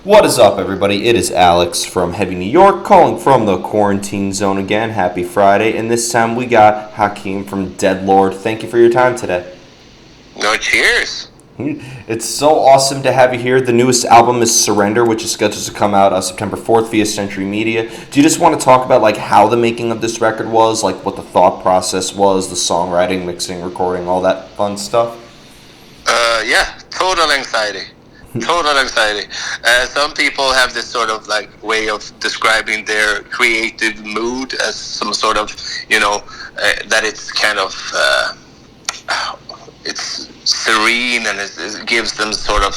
What is up, everybody? It is Alex from Heavy New York, calling from the quarantine zone again. Happy Friday, and this time we got Hakim from Dead Lord. Thank you for your time today. No, cheers. It's so awesome to have you here. The newest album is Surrender, which is scheduled to come out September 4th via Century Media. Do you just want to talk about how the making of this record was, what the thought process was, the songwriting, mixing, recording, all that fun stuff? Yeah, total anxiety. Total anxiety. Some people have this sort of way of describing their creative mood as some sort of, that it's kind of, it's serene, and it gives them sort of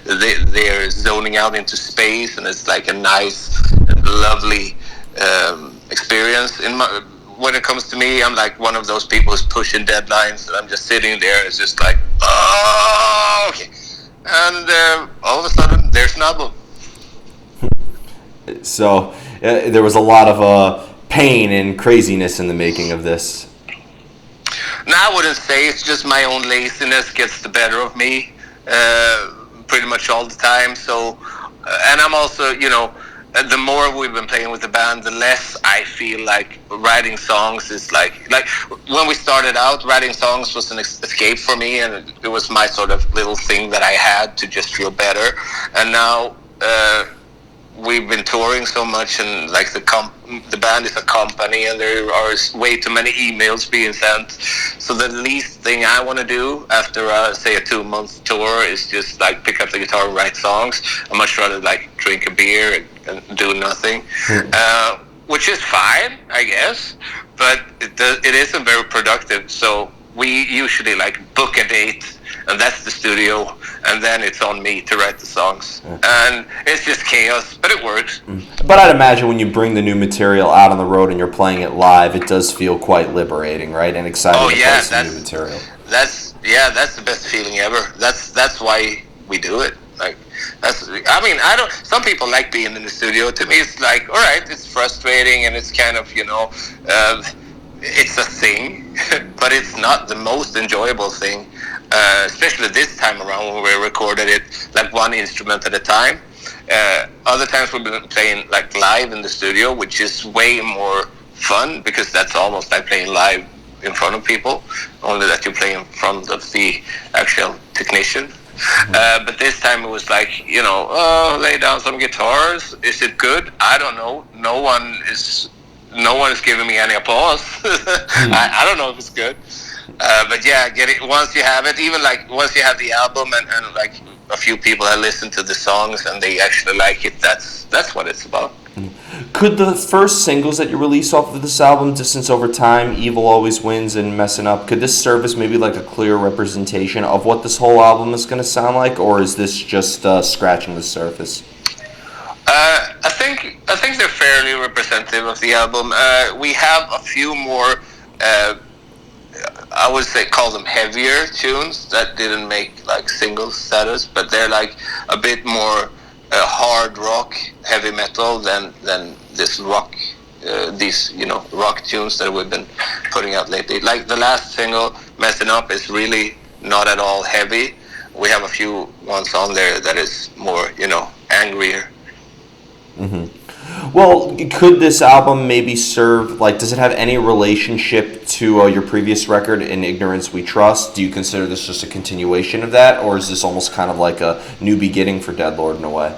they're zoning out into space, and it's like a nice, lovely experience. When it comes to me, I'm like one of those people who's pushing deadlines, and I'm just sitting there. It's just like, oh, okay. And all of a sudden, there's an album. So there was a lot of pain and craziness in the making of this. Now, I wouldn't say it's just my own laziness gets the better of me pretty much all the time. So, and I'm also, the more we've been playing with the band, the less I feel like writing songs is like when we started out, writing songs was an escape for me, and it was my sort of little thing that I had to just feel better. And now we've been touring so much, and the band is a company, and there are way too many emails being sent. So the least thing I want to do after say a 2-month tour is just pick up the guitar and write songs. I much rather drink a beer and do nothing, which is fine, I guess, but it isn't very productive. So we usually book a date, and that's the studio, and then it's on me to write the songs. And it's just chaos, but it works. But I'd imagine when you bring the new material out on the road and you're playing it live, it does feel quite liberating, right? And exciting to play some new material. That's the best feeling ever. That's why we do it. Some people like being in the studio. To me, it's all right, it's frustrating, and it's kind of, it's a thing, but it's not the most enjoyable thing. Especially this time around when we recorded it one instrument at a time. Other times we've been playing live in the studio, which is way more fun, because that's almost like playing live in front of people, only that you play in front of the actual technician. But this time it was lay down some guitars. Is it good? I don't know. No one is giving me any applause. I don't know if it's good. But yeah, get it once you have it. Even once you have the album, and a few people have listened to the songs and they actually like it. That's what it's about. Could the first singles that you release off of this album, Distance Over Time, Evil Always Wins, and Messing Up, could this serve as maybe a clear representation of what this whole album is going to sound like, or is this just scratching the surface? I think they're fairly representative of the album. We have a few more, I would say, call them heavier tunes that didn't make single status, but they're a bit more hard rock, heavy metal than this rock, these rock tunes that we've been putting out lately. The last single, Messing Up, is really not at all heavy. We have a few ones on there that is more angrier. Well, could this album maybe serve, does it have any relationship to your previous record, In Ignorance We Trust? Do you consider this just a continuation of that, or is this almost kind of like a new beginning for Dead Lord in a way?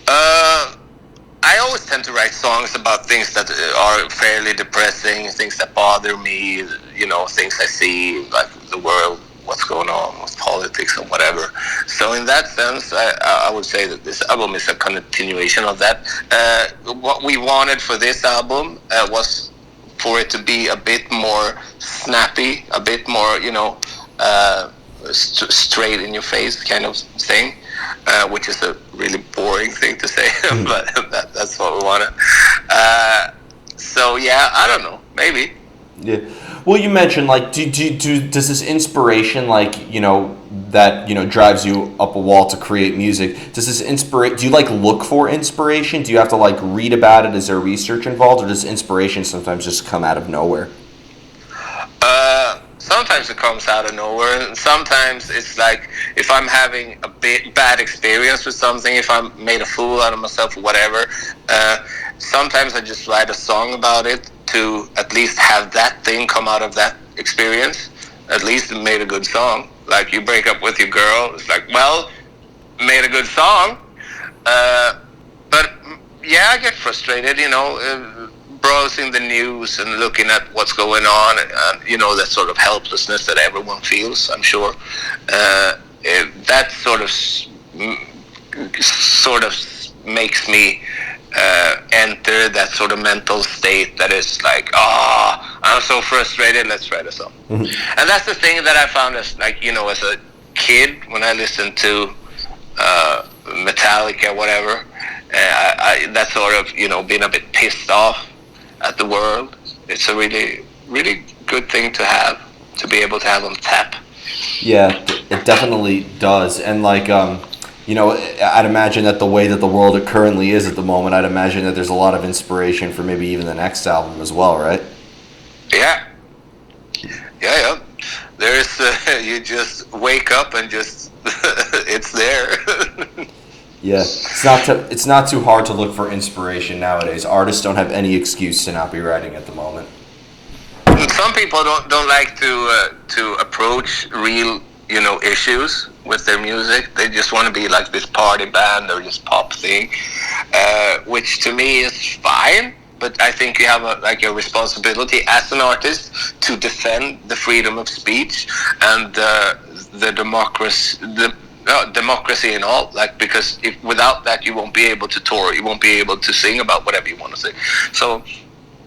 I always tend to write songs about things that are fairly depressing, things that bother me, things I see, the world, what's going on with politics or whatever. So in that sense, I would say that this album is a continuation of that. What we wanted for this album was for it to be a bit more snappy, a bit more, straight in your face kind of thing, which is a really boring thing to say, but that's what we wanted. So yeah, I don't know, maybe. Yeah. Well, you mentioned does this inspiration that drives you up a wall to create music? Does this inspire? Do you look for inspiration? Do you have to read about it? Is there research involved, or does inspiration sometimes just come out of nowhere? sometimes it comes out of nowhere, and sometimes it's like if I'm having a bad experience with something, if I made a fool out of myself or whatever, sometimes I just write a song about it to at least have that thing come out of that experience. At least it made a good song. Like you break up with your girl, it's like, well, made a good song. But yeah, I get frustrated, browsing the news and looking at what's going on, and that sort of helplessness that everyone feels, I'm sure. That sort of makes me enter that sort of mental state that is like, I'm so frustrated, let's write a song. Mm-hmm. And that's the thing that I found as as a kid when I listened to Metallica, whatever. That sort of being a bit pissed off at the world. It's a really, really good thing to have, to be able to have on tap. Yeah, it definitely does. And I'd imagine that the way that the world currently is at the moment, I'd imagine that there's a lot of inspiration for maybe even the next album as well, right? Yeah. There's you just wake up and just it's there. Yeah, it's not too hard to look for inspiration nowadays. Artists don't have any excuse to not be writing at the moment. Some people don't like to approach real issues with their music. They just want to be like this party band or this pop thing, which to me is fine. But I think you have a responsibility as an artist to defend the freedom of speech and the democracy and all. Because if without that you won't be able to tour, you won't be able to sing about whatever you want to sing. So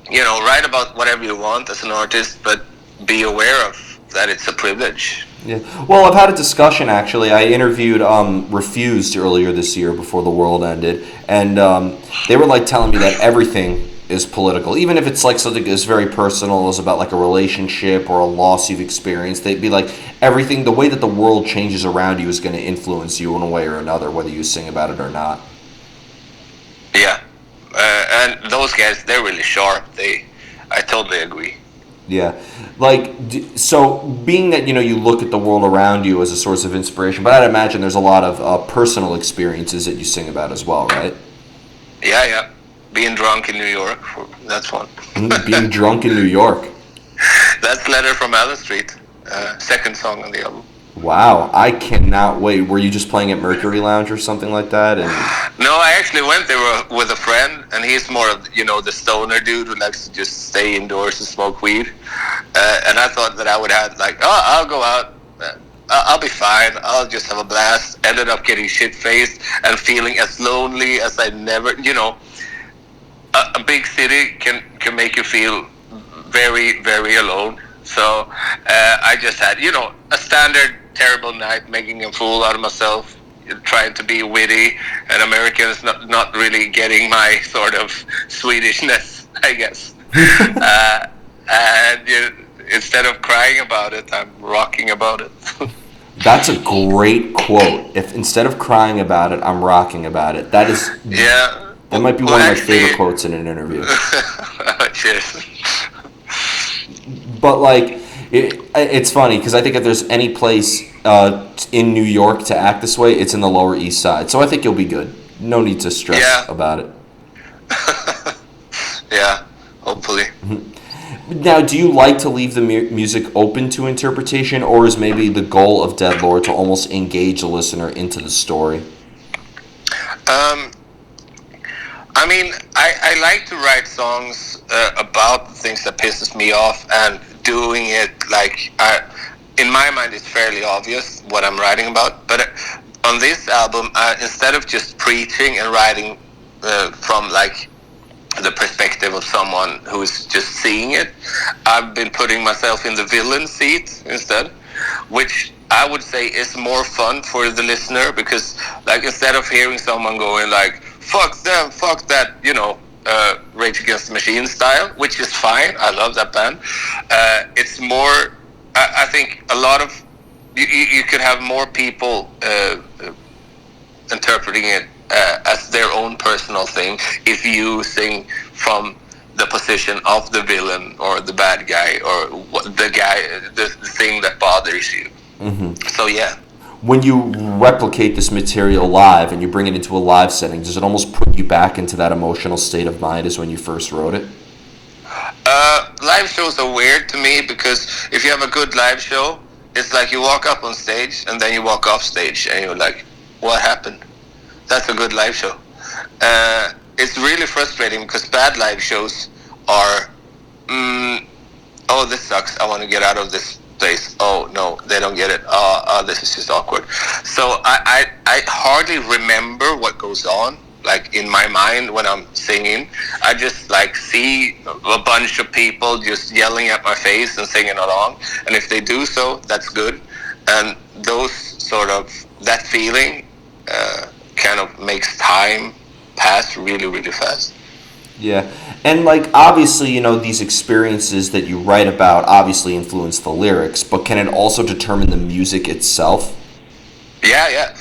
write about whatever you want as an artist, but be aware of that it's a privilege. Yeah. Well, I've had a discussion, actually. I interviewed Refused earlier this year before the world ended, and they were telling me that everything is political. Even if it's something that's very personal, is about a relationship or a loss you've experienced, they'd be everything, the way that the world changes around you is going to influence you in a way or another, whether you sing about it or not. Yeah. And those guys, they're really sharp. I totally agree. Yeah. So being that, you look at the world around you as a source of inspiration, but I'd imagine there's a lot of personal experiences that you sing about as well, right? Yeah. Being drunk in New York, that's one. Being drunk in New York. That's Letter from Allen Street, second song on the album. Wow, I cannot wait. Were you just playing at Mercury Lounge or something like that? No, I actually went there with a friend, and he's more of the stoner dude who likes to just stay indoors and smoke weed. And I thought that I would have I'll go out, I'll be fine, I'll just have a blast. Ended up getting shit-faced and feeling as lonely as I never. A big city can make you feel very, very alone. So I just had a standard terrible night, making a fool out of myself, trying to be witty, and Americans not really getting my sort of Swedishness, I guess. And instead of crying about it, I'm rocking about it. That's a great quote. If instead of crying about it, I'm rocking about it. That is. Yeah. That might be one of my favorite quotes in an interview. Cheers. But it's funny because I think if there's any place in New York to act this way, it's in the Lower East Side. So I think you'll be good. No need to stress about it. Yeah, hopefully. Now, do you like to leave the music open to interpretation, or is maybe the goal of Dead Lord to almost engage the listener into the story? I mean, I like to write songs about the things that pisses me off, and doing it in my mind it's fairly obvious what I'm writing about. But on this album, instead of just preaching and writing from the perspective of someone who's just seeing it, I've been putting myself in the villain seat instead, which I would say is more fun for the listener, because instead of hearing someone going fuck them, fuck that, Rage Against the Machine style, which is fine, I love that band, it's more, I think a lot of you could have more people interpreting it as their own personal thing if you sing from the position of the villain or the bad guy, or the thing carries you. So yeah. When you replicate this material live and you bring it into a live setting, does it almost put you back into that emotional state of mind as when you first wrote it? Live shows are weird to me because if you have a good live show, it's like you walk up on stage and then you walk off stage and you're like, what happened? That's a good live show. It's really frustrating because bad live shows are, oh, this sucks. I want to get out of this place. Oh, no, they don't get it. This is just awkward. So I hardly remember what goes on, like in my mind when I'm singing. I just like see a bunch of people just yelling at my face and singing along. And if they do so, that's good. And those sort of, that feeling kind of makes time pass really, really fast. Yeah. And like obviously, these experiences that you write about obviously influence the lyrics, but can it also determine the music itself? Yeah.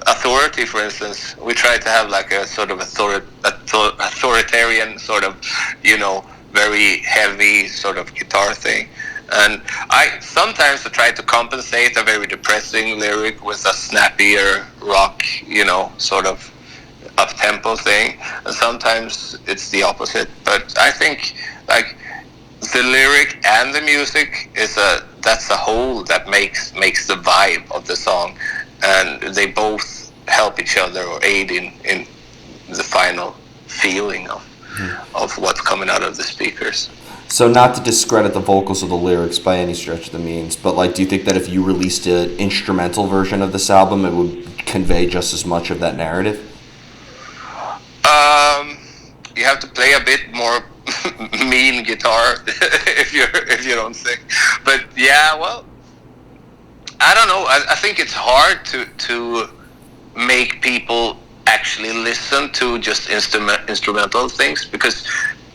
Authority, for instance, we try to have like a sort of authoritarian sort of, very heavy sort of guitar thing. And I sometimes try to compensate a very depressing lyric with a snappier rock, sort of up-tempo thing. And sometimes it's the opposite. But I think like the lyric and the music that's a whole that makes the vibe of the song, and they both help each other or aid in the final feeling of what's coming out of the speakers. So not to discredit the vocals or the lyrics by any stretch of the means, but like, do you think that if you released an instrumental version of this album, it would convey just as much of that narrative? You have to play a bit more mean guitar if you don't sing. But yeah, well, I don't know. I think it's hard to make people actually listen to just instrumental things because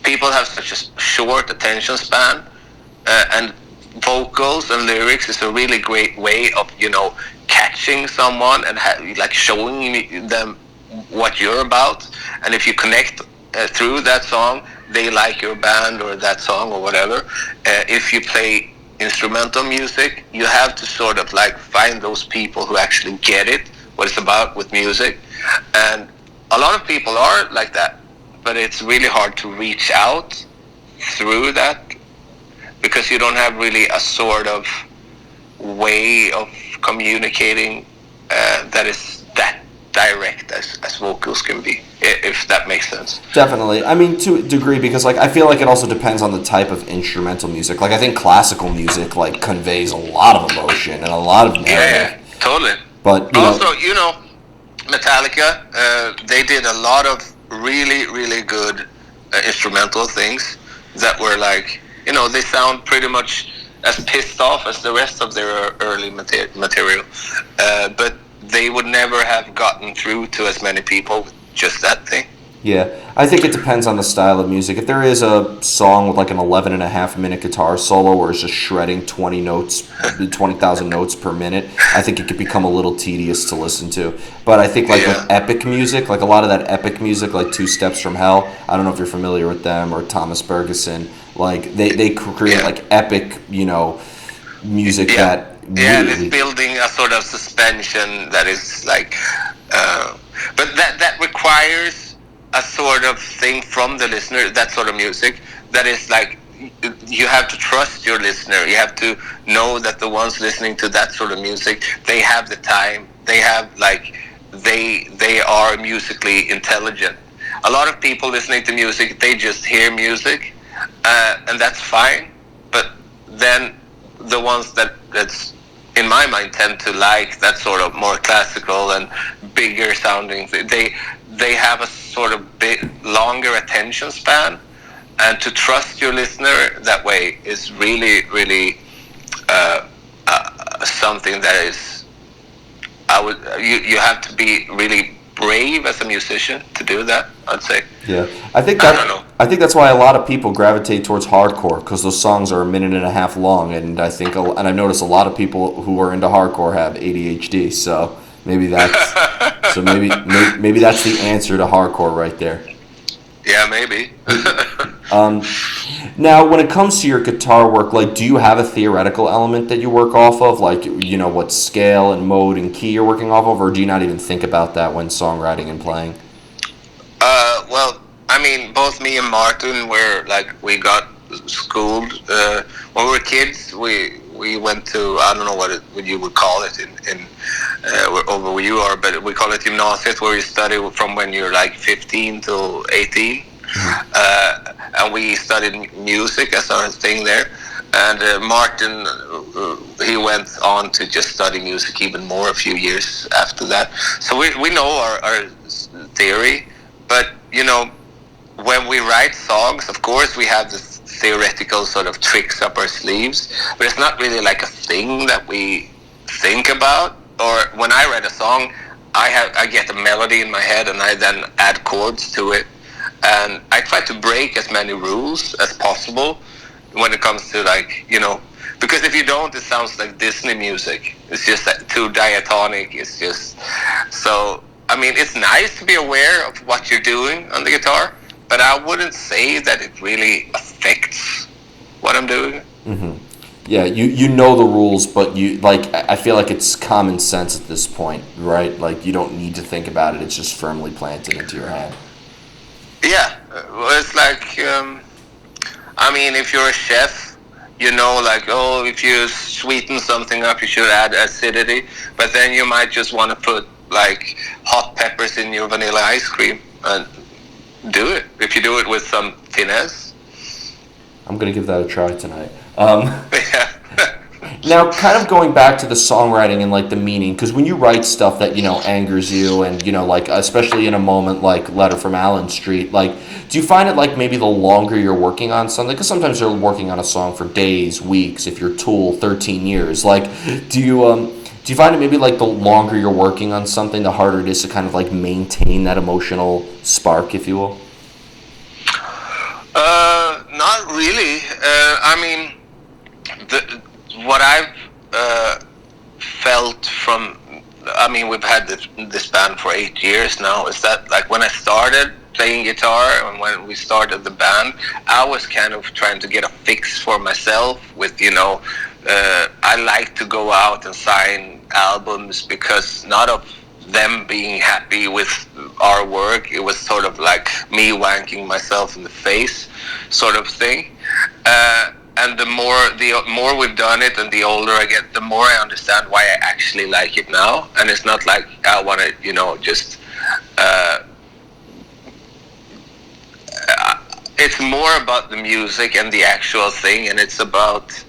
people have such a short attention span, and vocals and lyrics is a really great way of catching someone and like showing them what you're about. And if you connect through that song, they like your band or that song or whatever. If you play instrumental music, you have to sort of like find those people who actually get it, what it's about with music. And a lot of people are like that, but it's really hard to reach out through that because you don't have really a sort of way of communicating that is that direct as vocals can be, if that makes sense. Definitely. I mean, to a degree, because like I feel like it also depends on the type of instrumental music. Like I think classical music like conveys a lot of emotion and a lot of narrative. Yeah, totally. But also, Metallica, they did a lot of really, really good instrumental things that were like, they sound pretty much as pissed off as the rest of their early material. But they would never have gotten through to as many people with just that thing. Yeah, I think it depends on the style of music. If there is a song with like an 11.5-minute guitar solo where it's just shredding 20,000 notes per minute, I think it could become a little tedious to listen to. But I think like with epic music, like a lot of that epic music, like Two Steps from Hell, I don't know if you're familiar with them, or Thomas Bergeson, like they create like epic, music that and it's building a sort of suspension that is like, but that requires a sort of thing from the listener, that sort of music, that is like, you have to trust your listener. You have to know that the ones listening to that sort of music, they have the time, they have like, they are musically intelligent. A lot of people listening to music, they just hear music, and that's fine, but then the ones that's in my mind tend to like that sort of more classical and bigger sounding, they have a sort of bit longer attention span, and to trust your listener that way is really, really something that is, you have to be really brave as a musician to do that, I'd say. Yeah, I think that's why a lot of people gravitate towards hardcore, because those songs are 1.5 minutes long, and I've noticed a lot of people who are into hardcore have ADHD, so maybe that's maybe that's the answer to hardcore right there. Yeah, maybe. Now, when it comes to your guitar work, like, do you have a theoretical element that you work off of, like, you know, what scale and mode and key you're working off of, or do you not even think about that when songwriting and playing? Well, I mean, both me and Martin were like, we got schooled when we were kids. We went to, I don't know what you would call it in over where you are, but we call it gymnasiet, where you study from when you're like 15 to 18. And we studied music as our thing there. And Martin, he went on to just study music even more a few years after that. So we know our theory, but you know, when we write songs, of course we have this theoretical sort of tricks up our sleeves, but it's not really like a thing that we think about. Or when I write a song, I get a melody in my head and I then add chords to it, and I try to break as many rules as possible when it comes to, like, you know, because if you don't, it sounds like Disney music. It's just like too diatonic. It's just so. I mean, it's nice to be aware of what you're doing on the guitar, but I wouldn't say that it really affects what I'm doing. Mm-hmm. Yeah, you know the rules, but you, like, I feel like it's common sense at this point, right? Like, you don't need to think about it; it's just firmly planted into your head. Yeah, well, it's like, I mean, if you're a chef, you know, like, oh, if you sweeten something up, you should add acidity, but then you might just want to put like hot peppers in your vanilla ice cream, and do it if you do it with some finesse. I'm gonna give that a try tonight. Yeah. Now, kind of going back to the songwriting and like the meaning, because when you write stuff that, you know, angers you, and, you know, like, especially in a moment like Letter from Allen Street, like, do you find it like maybe the longer you're working on something, because sometimes you're working on a song for days, weeks, if you're Tool, 13 years, like, do you find it maybe like the longer you're working on something, the harder it is to kind of like maintain that emotional spark, if you will? Not really. I mean, what I've felt from, I mean, we've had this band for 8 years now, is that, like, when I started playing guitar and when we started the band, I was kind of trying to get a fix for myself with, you know, I like to go out and sign albums because not of them being happy with our work, it was sort of like me wanking myself in the face sort of thing. And the more we've done it and the older I get, the more I understand why I actually like it now. And it's not like I want to, you know, just it's more about the music and the actual thing, and it's about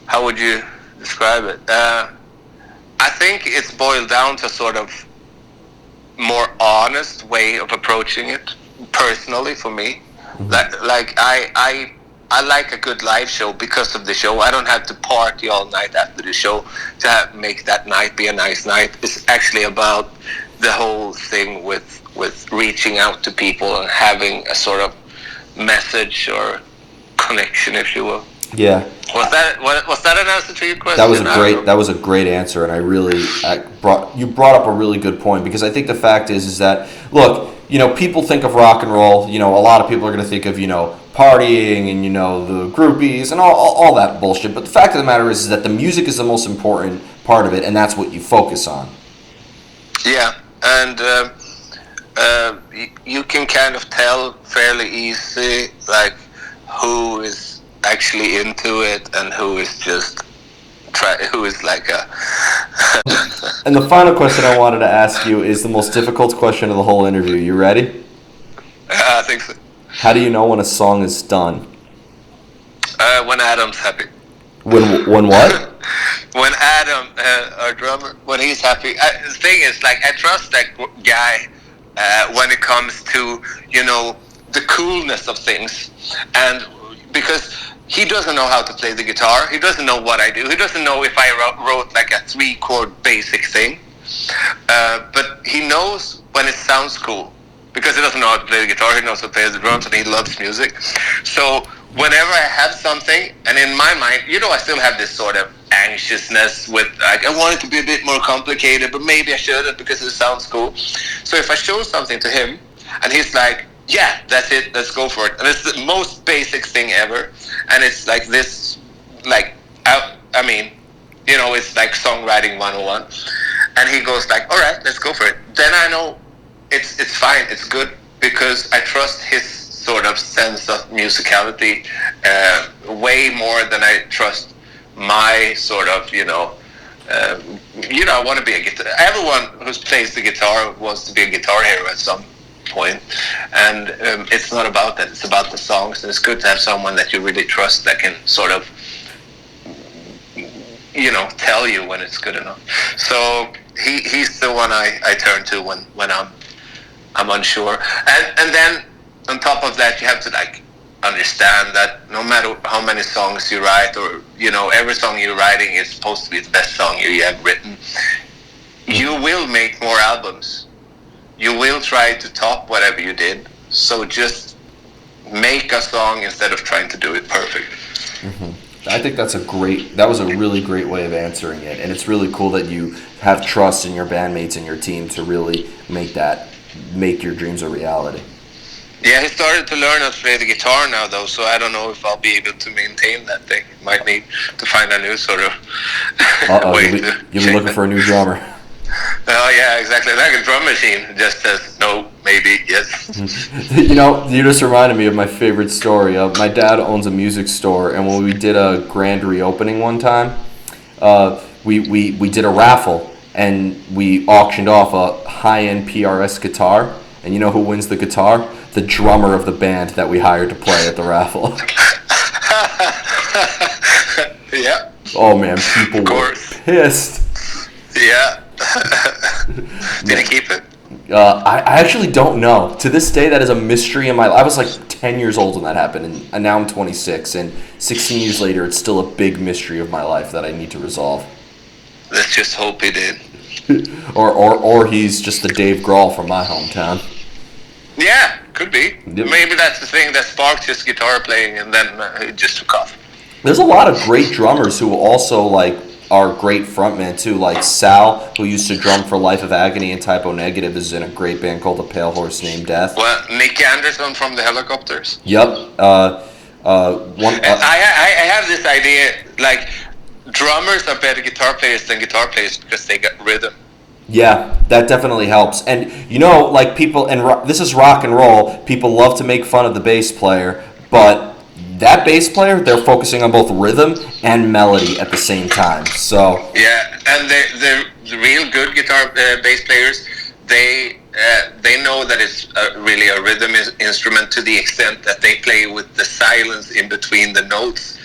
how would you describe it? I think it's boiled down to sort of more honest way of approaching it. Personally, for me, like I like a good live show because of the show. I don't have to party all night after the show to make that night be a nice night. It's actually about the whole thing with reaching out to people and having a sort of message or connection, if you will. Yeah. Was that an answer to your question? That was a great answer, and you brought up a really good point, because I think the fact is that, look, you know, people think of rock and roll, you know, a lot of people are going to think of, you know, partying and, you know, the groupies and all that bullshit, but the fact of the matter is that the music is the most important part of it, and that's what you focus on. Yeah, and you can kind of tell fairly easy, like, who is actually into it and who is just who is like a And the final question I wanted to ask you is the most difficult question of the whole interview. You ready? I think so. How do you know when a song is done? When Adam's happy. When what? When Adam, our drummer, when he's happy. The thing is, like, I trust that guy when it comes to, you know, the coolness of things, and because he doesn't know how to play the guitar, he doesn't know what I do, he doesn't know if I wrote like a 3-chord basic thing, but he knows when it sounds cool, because he doesn't know how to play the guitar, he knows how to play the drums, and he loves music. So whenever I have something, and in my mind, you know, I still have this sort of anxiousness with, like, I want it to be a bit more complicated, but maybe I shouldn't because it sounds cool. So if I show something to him and he's like, yeah, that's it. Let's go for it. And it's the most basic thing ever. And it's like this, like, I mean, it's like songwriting 101. And he goes like, all right, let's go for it. Then I know it's fine. It's good because I trust his sort of sense of musicality way more than I trust my sort of, I want to be a guitar. Everyone who plays the guitar wants to be a guitar hero at some point, and it's not about that. It's about the songs, and it's good to have someone that you really trust that can sort of, tell you when it's good enough. So he's the one I turn to when I'm unsure, and then on top of that, you have to like understand that no matter how many songs you write, or every song you're writing is supposed to be the best song you have written. You will make more albums. You will try to top whatever you did. So just make a song instead of trying to do it perfect. Mm-hmm. I think that was a really great way of answering it, and it's really cool that you have trust in your bandmates and your team to really make your dreams a reality. Yeah, he started to learn how to play the guitar now, though, so I don't know if I'll be able to maintain that thing. Might need to find a new sort of way you'll be looking for a new drummer. Oh, yeah, exactly. Like a drum machine just says no, maybe, yes. You just reminded me of my favorite story. My dad owns a music store, and when we did a grand reopening one time, we did a raffle, and we auctioned off a high-end PRS guitar. And you know who wins the guitar? The drummer of the band that we hired to play at the raffle. Yeah. Oh, man, people were pissed. Yeah. Did he keep it? I actually don't know. To this day, that is a mystery in my life. I was like 10 years old when that happened, and now I'm 26. And 16 years later, it's still a big mystery of my life that I need to resolve. Let's just hope he did. or he's just the Dave Grohl from my hometown. Yeah, could be. Yep. Maybe that's the thing that sparked his guitar playing, and then it just took off. There's a lot of great drummers who also are great frontmen too. Like Sal, who used to drum for Life of Agony and Typo Negative, is in a great band called The Pale Horse Named Death. Well, Nick Anderson from the Helicopters. Yep. I have this idea, like, drummers are better guitar players than guitar players because they got rhythm. Yeah, that definitely helps. And people, and this is rock and roll, people love to make fun of the bass player, but that bass player, they're focusing on both rhythm and melody at the same time. So yeah, and the real good guitar bass players, they know that it's really a rhythm instrument to the extent that they play with the silence in between the notes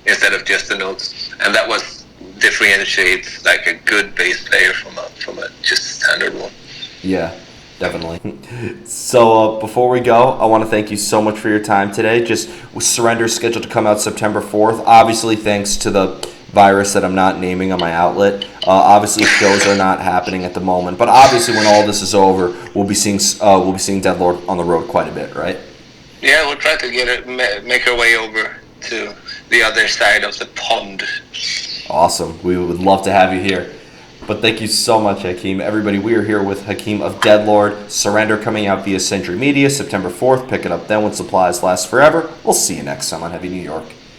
instead of just the notes, and that was differentiates like a good bass player from a just standard one. Yeah, definitely. So before we go, I want to thank you so much for your time today. Just Surrender is scheduled to come out September 4th. Obviously, thanks to the virus that I'm not naming on my outlet. Obviously, shows are not happening at the moment. But obviously, when all this is over, we'll be seeing Dead Lord on the road quite a bit, right? Yeah, we'll try to make our way over to the other side of the pond. Awesome. We would love to have you here. But thank you so much, Hakim. Everybody, we are here with Hakim of Dead Lord. Surrender coming out via Century Media September 4th. Pick it up then when supplies last forever. We'll see you next time on Heavy New York.